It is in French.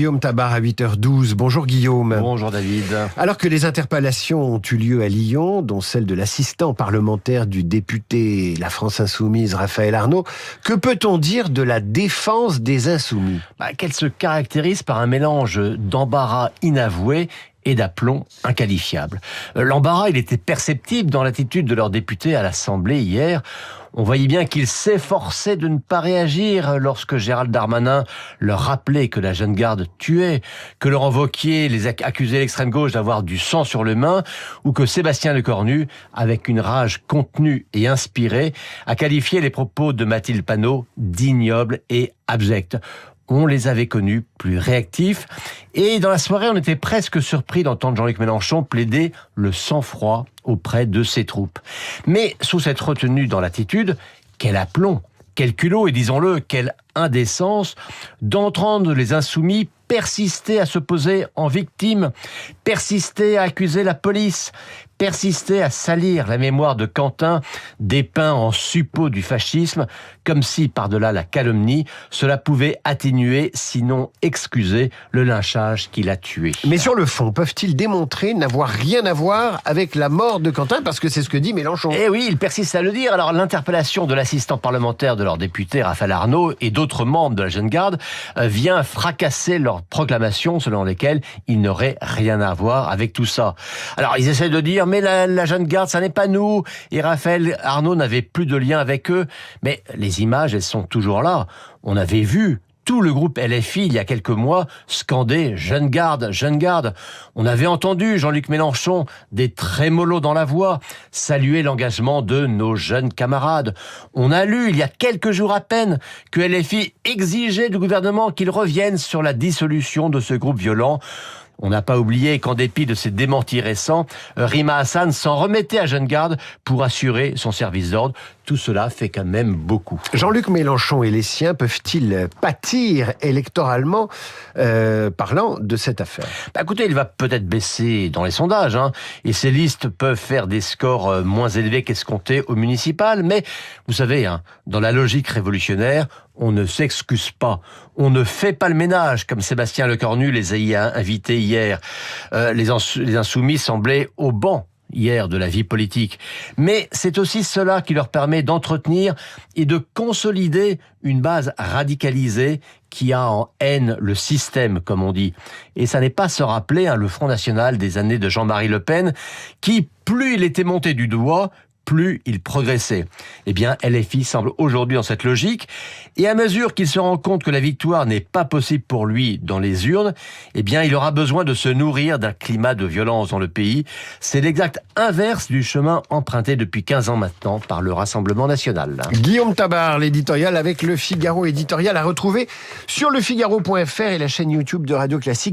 Guillaume Tabar à 8h12. Bonjour Guillaume. Bonjour David. Alors que les interpellations ont eu lieu à Lyon, dont celle de l'assistant parlementaire du député La France Insoumise, Raphaël Arnaud, que peut-on dire de la défense des Insoumis ? Qu'elle se caractérise par un mélange d'embarras inavoué et d'aplomb inqualifiable. L'embarras, il était perceptible dans l'attitude de leur député à l'Assemblée hier. On voyait bien qu'ils s'efforçaient de ne pas réagir lorsque Gérald Darmanin leur rappelait que la jeune garde tuait, que Laurent Wauquiez les accusait l'extrême gauche d'avoir du sang sur les mains, ou que Sébastien Lecornu, avec une rage contenue et inspirée, a qualifié les propos de Mathilde Panot d'ignobles et abjects. On les avait connus plus réactifs. Et dans la soirée, on était presque surpris d'entendre Jean-Luc Mélenchon plaider le sang-froid auprès de ses troupes. Mais sous cette retenue dans l'attitude, quel aplomb, quel culot et disons-le, quelle indécence d'entendre les insoumis persister à se poser en victime, persister à accuser la police, persister à salir la mémoire de Quentin, dépeint en suppôt du fascisme, comme si, par-delà la calomnie, cela pouvait atténuer, sinon excuser, le lynchage qui l'a tué. Mais sur le fond, peuvent-ils démontrer n'avoir rien à voir avec la mort de Quentin ? Parce que c'est ce que dit Mélenchon. Eh oui, il persiste à le dire. Alors, l'interpellation de l'assistant parlementaire de leur député, Raphaël Arnaud, et d'autres membres de la jeune garde, vient fracasser leur proclamation selon lesquelles ils n'auraient rien à voir avec tout ça. Alors, ils essaient de dire, mais la jeune garde, ça n'est pas nous. Et Raphaël Arnaud n'avait plus de lien avec eux. Mais les images, elles sont toujours là. On avait vu tout le groupe LFI, il y a quelques mois, scander « Jeune garde, jeune garde ». On avait entendu Jean-Luc Mélenchon, des trémolos dans la voix, saluer l'engagement de nos jeunes camarades. On a lu, il y a quelques jours à peine, que LFI exigeait du gouvernement qu'il revienne sur la dissolution de ce groupe violent. On n'a pas oublié qu'en dépit de ces démentis récents, Rima Hassan s'en remettait à Jeune Garde pour assurer son service d'ordre. Tout cela fait quand même beaucoup. Jean-Luc Mélenchon et les siens peuvent-ils pâtir électoralement parlant de cette affaire ? Écoutez, il va peut-être baisser dans les sondages, et ces listes peuvent faire des scores moins élevés qu'escomptés au municipal, mais vous savez, dans la logique révolutionnaire, on ne s'excuse pas, on ne fait pas le ménage, comme Sébastien Lecornu les a invités hier. Les insoumis semblaient au banc hier de la vie politique. Mais c'est aussi cela qui leur permet d'entretenir et de consolider une base radicalisée qui a en haine le système, comme on dit. Et ça n'est pas se rappeler le Front National des années de Jean-Marie Le Pen, qui, plus il était monté du doigt, plus il progressait. Eh bien, LFI semble aujourd'hui dans cette logique, et à mesure qu'il se rend compte que la victoire n'est pas possible pour lui dans les urnes, eh bien, il aura besoin de se nourrir d'un climat de violence dans le pays. C'est l'exact inverse du chemin emprunté depuis 15 ans maintenant par le Rassemblement national. Guillaume Tabar, l'éditorial avec Le Figaro éditorial à retrouver sur lefigaro.fr et la chaîne YouTube de Radio Classique.